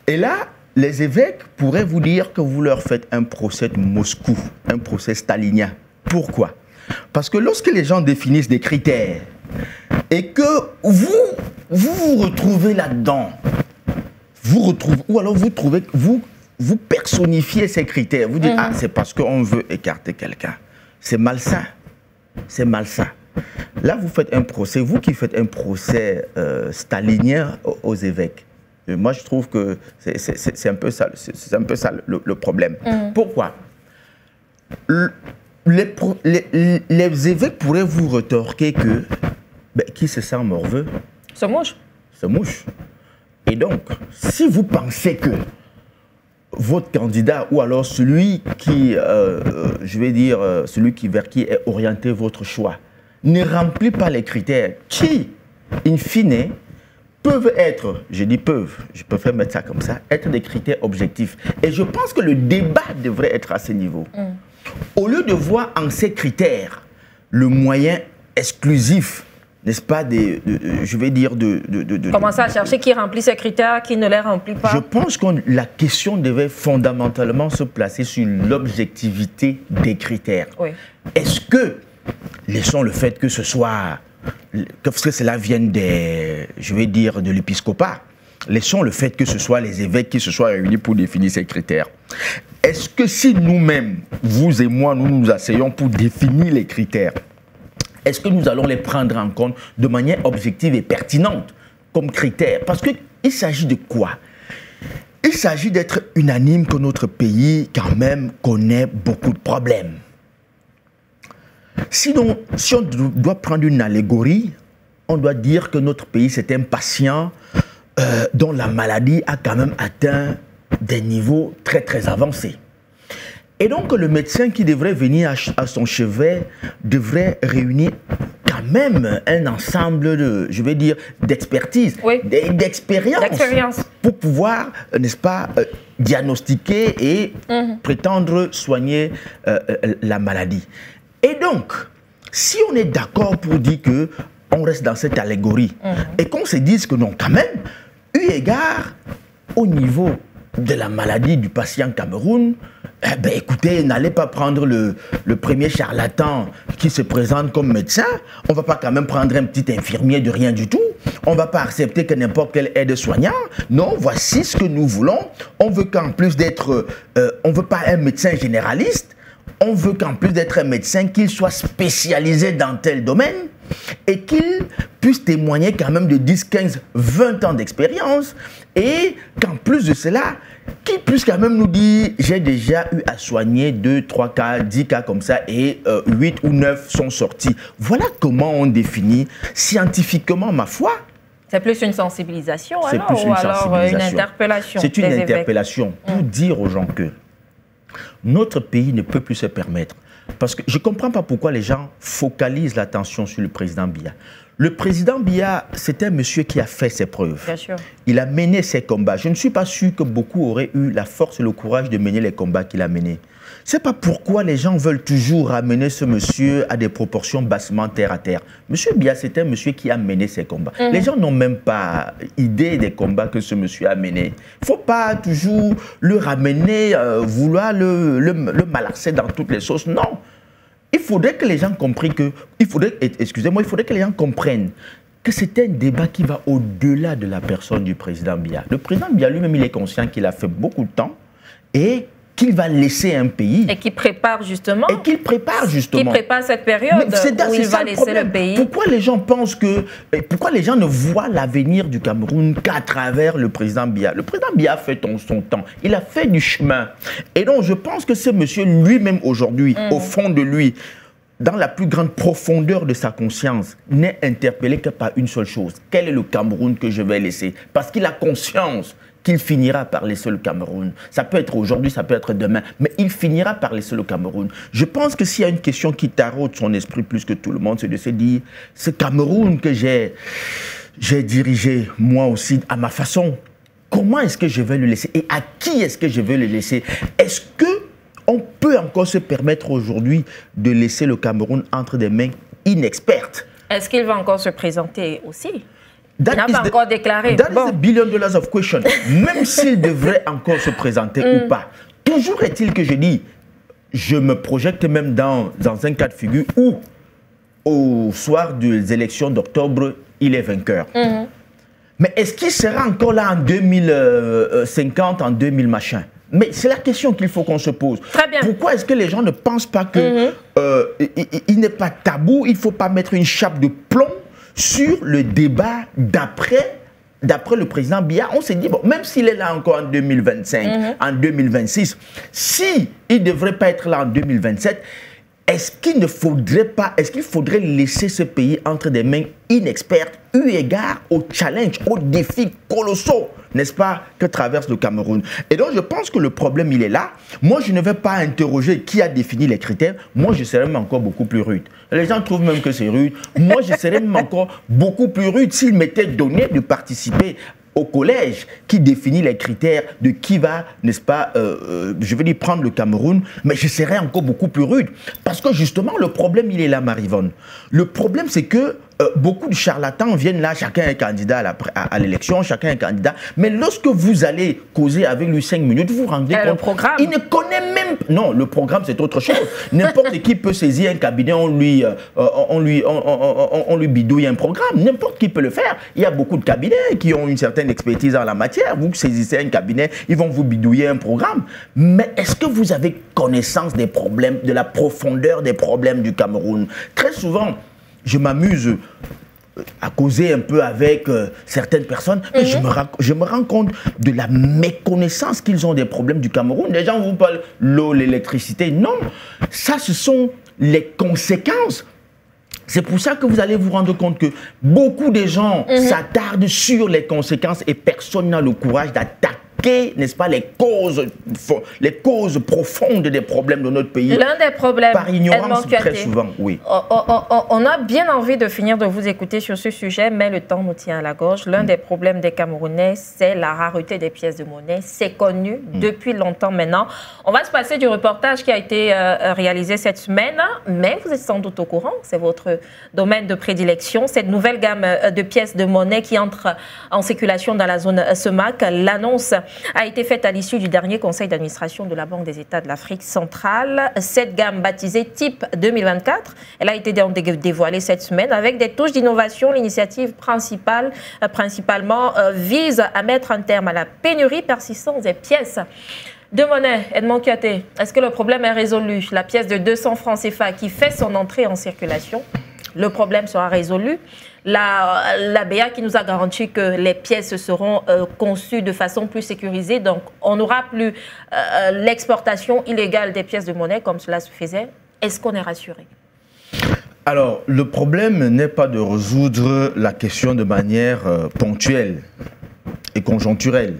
Et là, les évêques pourraient vous dire que vous leur faites un procès de Moscou, un procès stalinien. Pourquoi? Parce que lorsque les gens définissent des critères et que vous retrouvez là-dedans, ou alors vous personnifiez ces critères, vous dites ah, c'est parce qu'on veut écarter quelqu'un. C'est malsain. C'est malsain. Là, vous faites un procès, vous qui faites un procès stalinien aux évêques. Moi, je trouve que c'est un peu ça, le problème. Pourquoi? Les évêques pourraient vous retorquer que qui se sent morveux se mouche. Se mouche. Et donc, si vous pensez que votre candidat ou alors celui qui, je vais dire, celui vers qui est orienté votre choix, ne remplit pas les critères qui, in fine, peuvent être, je dis peuvent, je préfère mettre ça comme ça, être des critères objectifs. Et je pense que le débat devrait être à ce niveau. Au lieu de voir en ces critères le moyen exclusif, n'est-ce pas, je vais dire commencer à chercher qui remplit ces critères, qui ne les remplit pas. Je pense que la question devait fondamentalement se placer sur l'objectivité des critères. Oui. Est-ce que, laissons le fait que ce soit, que cela vienne je vais dire, de l'épiscopat, laissons le fait que ce soit les évêques qui se soient réunis pour définir ces critères. Est-ce que si nous-mêmes, vous et moi, nous nous asseyons pour définir les critères, est-ce que nous allons les prendre en compte de manière objective et pertinente comme critères? Parce qu'il s'agit de quoi? il s'agit d'être unanime que notre pays, quand même, connaît beaucoup de problèmes. Sinon, si on doit prendre une allégorie, on doit dire que notre pays, c'est un patient dont la maladie a quand même atteint des niveaux très, très avancés. Et donc, le médecin qui devrait venir à son chevet devrait réunir quand même un ensemble de, je vais dire, d'expertise, oui, d'expérience pour pouvoir, n'est-ce pas, diagnostiquer et prétendre soigner la maladie. Et donc, si on est d'accord pour dire que on reste dans cette allégorie et qu'on se dise que non, quand même, eu égard au niveau de la maladie du patient Cameroun, eh ben, écoutez, n'allez pas prendre le premier charlatan qui se présente comme médecin. On ne va pas quand même prendre un petit infirmier de rien du tout. On ne va pas accepter que n'importe quel aide-soignant. Non, voici ce que nous voulons. On veut qu'en plus d'être... on ne veut pas un médecin généraliste. On veut qu'en plus d'être un médecin, qu'il soit spécialisé dans tel domaine et qu'il puisse témoigner quand même de 10, 15, 20 ans d'expérience et qu'en plus de cela, qu'il puisse quand même nous dire « j'ai déjà eu à soigner 2, 3 cas, 10 cas comme ça et 8 ou 9 sont sortis ». Voilà comment on définit scientifiquement, ma foi. C'est plus une sensibilisation alors, ou alors une interpellation? C'est une interpellation pour dire aux gens que notre pays ne peut plus se permettre. Parce que je ne comprends pas pourquoi les gens focalisent l'attention sur le président Biya. Le président Biya, c'est un monsieur qui a fait ses preuves. Bien sûr. Il a mené ses combats. Je ne suis pas sûr que beaucoup auraient eu la force et le courage de mener les combats qu'il a menés. Je ne sais pas pourquoi les gens veulent toujours ramener ce monsieur à des proportions bassement terre à terre. Monsieur Biya, c'est un monsieur qui a mené ses combats. Les gens n'ont même pas idée des combats que ce monsieur a menés. Il ne faut pas toujours le ramener, vouloir le malaxer dans toutes les sauces. Non. Il faudrait que les gens comprennent que... Excusez-moi, il faudrait que les gens comprennent que c'est un débat qui va au-delà de la personne du président Biya. Le président Biya lui-même, il est conscient qu'il a fait beaucoup de temps et qu'il va laisser un pays. Et qu'il prépare justement. Et qu'il prépare justement. Qu'il prépare cette période où il va laisser le pays. Pourquoi les gens pensent que... Pourquoi les gens ne voient l'avenir du Cameroun qu'à travers le président Biya? Le président Biya a fait son temps. Il a fait du chemin. Et donc je pense que ce monsieur lui-même aujourd'hui, au fond de lui, dans la plus grande profondeur de sa conscience, n'est interpellé que par une seule chose. Quel est le Cameroun que je vais laisser? Parce qu'il a conscience qu'il finira par laisser le Cameroun. Ça peut être aujourd'hui, ça peut être demain, mais il finira par laisser le Cameroun. Je pense que s'il y a une question qui taraude son esprit plus que tout le monde, c'est de se dire, ce Cameroun que j'ai dirigé, moi aussi, à ma façon, comment est-ce que je vais le laisser? Et à qui est-ce que je vais le laisser? Est-ce qu'on peut encore se permettre aujourd'hui de laisser le Cameroun entre des mains inexpertes? Est-ce qu'il va encore se présenter aussi? Il n'a pas encore déclaré. That is a billion dollars of question. Même s'il devrait encore se présenter ou pas. Toujours est-il que je dis, je me projette même dans un cas de figure où, au soir des élections d'octobre, il est vainqueur. Mais est-ce qu'il sera encore là en 2050, en 2000 machin? Mais c'est la question qu'il faut qu'on se pose. Très bien. Pourquoi est-ce que les gens ne pensent pas que il n'est pas tabou, il ne faut pas mettre une chape de plomb sur le débat d'après le président Biya? On s'est dit, bon, même s'il est là encore en 2025, en 2026, si il ne devrait pas être là en 2027, est-ce qu'il faudrait laisser ce pays entre des mains inexpertes, eu égard aux challenges, aux défis colossaux, n'est-ce pas, que traverse le Cameroun? Et donc, je pense que le problème, il est là. Moi, je ne vais pas interroger qui a défini les critères. Moi, je serais même encore beaucoup plus rude. Les gens trouvent même que c'est rude. Moi, je serais même encore beaucoup plus rude s'il m'était donné de participer au collège qui définit les critères de qui va, n'est-ce pas, je veux dire, prendre le Cameroun, mais je serais encore beaucoup plus rude. Parce que justement, le problème, il est là, Marie-Vonne. Le problème, c'est que beaucoup de charlatans viennent là, chacun est candidat à l'élection, chacun est candidat. Mais lorsque vous allez causer avec lui 5 minutes, vous vous rendez compte, le programme. Il ne connaît même... Non, le programme, c'est autre chose. N'importe qui peut saisir un cabinet, on lui bidouille un programme. N'importe qui peut le faire. Il y a beaucoup de cabinets qui ont une certaine expertise en la matière. Vous saisissez un cabinet, ils vont vous bidouiller un programme. Mais est-ce que vous avez connaissance des problèmes, de la profondeur des problèmes du Cameroun? Très souvent, je m'amuse. à causer un peu avec certaines personnes, mais je me rends compte de la méconnaissance qu'ils ont des problèmes du Cameroun. Les gens vous parlent l'eau, l'électricité. Non, ça, ce sont les conséquences. C'est pour ça que vous allez vous rendre compte que beaucoup de gens s'attardent sur les conséquences et personne n'a le courage d'attaquer, n'est-ce pas, les causes profondes des problèmes de notre pays. L'un des problèmes, par ignorance très souvent, oui. On a bien envie de finir de vous écouter sur ce sujet, mais le temps nous tient à la gorge. L'un des problèmes des Camerounais, c'est la rareté des pièces de monnaie. C'est connu depuis longtemps maintenant. On va se passer du reportage qui a été réalisé cette semaine, mais vous êtes sans doute au courant, c'est votre domaine de prédilection. Cette nouvelle gamme de pièces de monnaie qui entre en circulation dans la zone SEMAC, l'annonce a été faite à l'issue du dernier conseil d'administration de la Banque des États de l'Afrique centrale. Cette gamme baptisée Type 2024, elle a été dévoilée cette semaine avec des touches d'innovation. L'initiative principalement vise à mettre un terme à la pénurie persistante des pièces de monnaie. Edmond Kiaté, est-ce que le problème est résolu? La pièce de 200 francs CFA qui fait son entrée en circulation, le problème sera résolu. La BA qui nous a garanti que les pièces seront conçues de façon plus sécurisée, donc on n'aura plus l'exportation illégale des pièces de monnaie comme cela se faisait. Est-ce qu'on est rassuré? Alors, le problème n'est pas de résoudre la question de manière ponctuelle et conjoncturelle.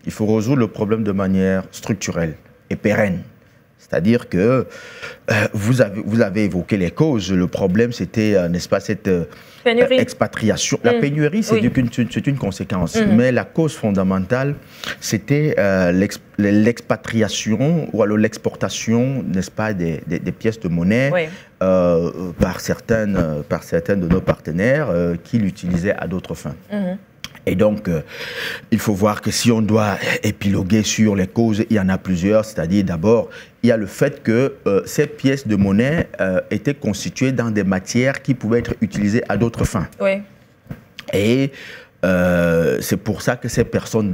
Il faut résoudre le problème de manière structurelle et pérenne. C'est-à-dire que vous avez évoqué les causes. Le problème, c'était, n'est-ce pas, cette expatriation. La pénurie, c'est une conséquence. Mais la cause fondamentale, c'était l'expatriation ou alors l'exportation, n'est-ce pas, des pièces de monnaie par certains de nos partenaires qui l'utilisaient à d'autres fins. Et donc, il faut voir que si on doit épiloguer sur les causes, il y en a plusieurs. C'est-à-dire, d'abord, il y a le fait que ces pièces de monnaie étaient constituées dans des matières qui pouvaient être utilisées à d'autres fins. Et c'est pour ça que ces personnes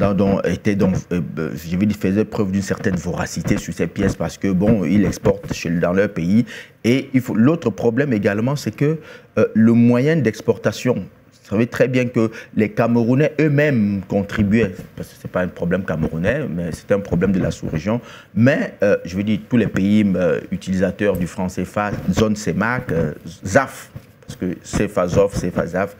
faisaient preuve d'une certaine voracité sur ces pièces parce que, bon, ils exportent dans leur pays. Et l'autre problème également, c'est que le moyen d'exportation, vous savez très bien que les Camerounais eux-mêmes contribuaient, parce que ce n'est pas un problème camerounais, mais c'est un problème de la sous-région. Mais, je veux dire, tous les pays utilisateurs du franc CFA, zone CEMAC, ZAF, parce que CFA ZOF, CFA ZAF,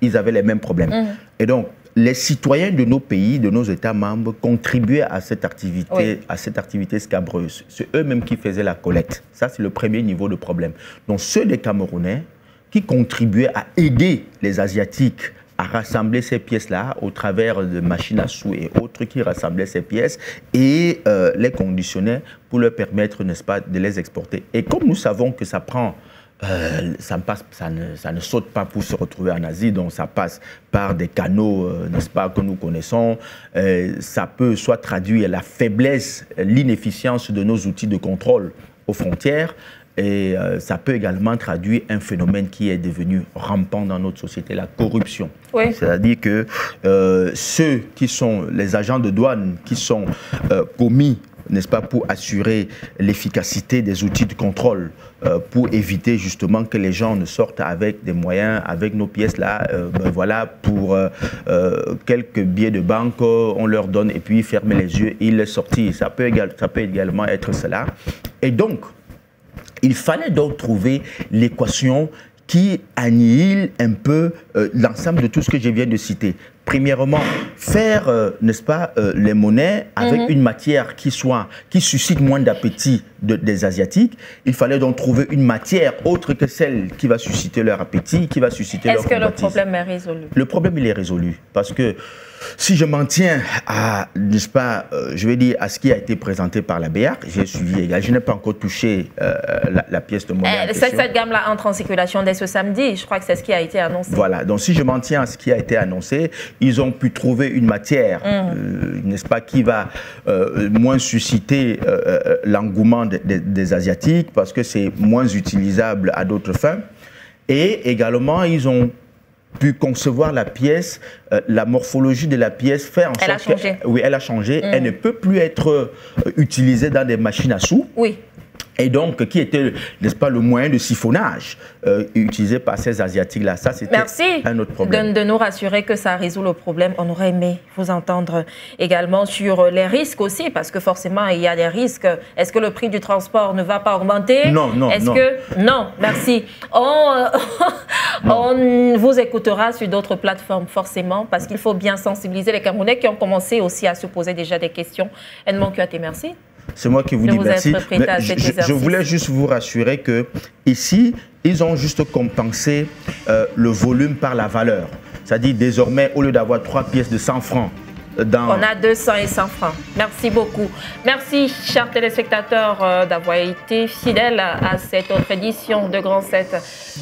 ils avaient les mêmes problèmes. Et donc, les citoyens de nos pays, de nos États membres, contribuaient à cette activité scabreuse. C'est eux-mêmes qui faisaient la collecte. Ça, c'est le premier niveau de problème. Donc, ceux des Camerounais qui contribuaient à aider les Asiatiques à rassembler ces pièces-là au travers de machines à sous et autres qui rassemblaient ces pièces et les conditionnaient pour leur permettre, n'est-ce pas, de les exporter. Et comme nous savons que ça prend, ça ne saute pas pour se retrouver en Asie, donc ça passe par des canaux, n'est-ce pas, que nous connaissons, ça peut soit traduire la faiblesse, l'inefficience de nos outils de contrôle aux frontières. Et ça peut également traduire un phénomène qui est devenu rampant dans notre société, la corruption. C'est-à-dire que ceux qui sont les agents de douane qui sont commis, n'est-ce pas, pour assurer l'efficacité des outils de contrôle, pour éviter justement que les gens ne sortent avec des moyens, avec nos pièces-là, voilà, pour quelques billets de banque, on leur donne et puis fermer les yeux, ils les sortent. Ça peut également être cela. Et donc, il fallait donc trouver l'équation qui annihile un peu l'ensemble de tout ce que je viens de citer. Premièrement, faire, n'est-ce pas, les monnaies avec une matière qui suscite moins d'appétit des Asiatiques. Il fallait donc trouver une matière autre que celle qui va susciter leur appétit, qui va susciter leur convoitise. Est-ce que le problème est résolu? Le problème, il est résolu. Parce que si je m'en tiens à, n'est-ce pas, je vais dire, à ce qui a été présenté par la BEAC, j'ai suivi également. Je n'ai pas encore touché la pièce de monnaie. Cette gamme-là entre en circulation dès ce samedi. Je crois que c'est ce qui a été annoncé. Voilà. Donc, si je m'en tiens à ce qui a été annoncé, ils ont pu trouver une matière, n'est-ce pas, qui va moins susciter l'engouement des Asiatiques parce que c'est moins utilisable à d'autres fins. Et également, ils ont pu concevoir la pièce, la morphologie de la pièce fait en sorte oui, elle a changé. Elle ne peut plus être utilisée dans des machines à sous. Oui. Et donc, qui était, n'est-ce pas, le moyen de siphonnage utilisé par ces Asiatiques-là. Ça, c'était un autre problème. De nous rassurer que ça résout le problème. On aurait aimé vous entendre également sur les risques aussi, parce que forcément, il y a des risques. Est-ce que le prix du transport ne va pas augmenter? Non, non, non. Non, merci. On vous écoutera sur d'autres plateformes, forcément, parce qu'il faut bien sensibiliser les Camerounais qui ont commencé aussi à se poser déjà des questions. Edmond Kouyaté, merci. C'est moi qui vous dis merci. Je voulais juste vous rassurer que ici, ils ont juste compensé le volume par la valeur. C'est-à-dire désormais, au lieu d'avoir 3 pièces de 100 francs, on a 200 et 100 francs. Merci beaucoup. Merci, chers téléspectateurs, d'avoir été fidèles à cette autre édition de Grand 7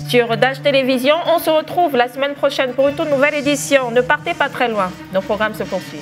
sur Dash Télévision. On se retrouve la semaine prochaine pour une toute nouvelle édition. Ne partez pas très loin. Nos programmes se poursuivent.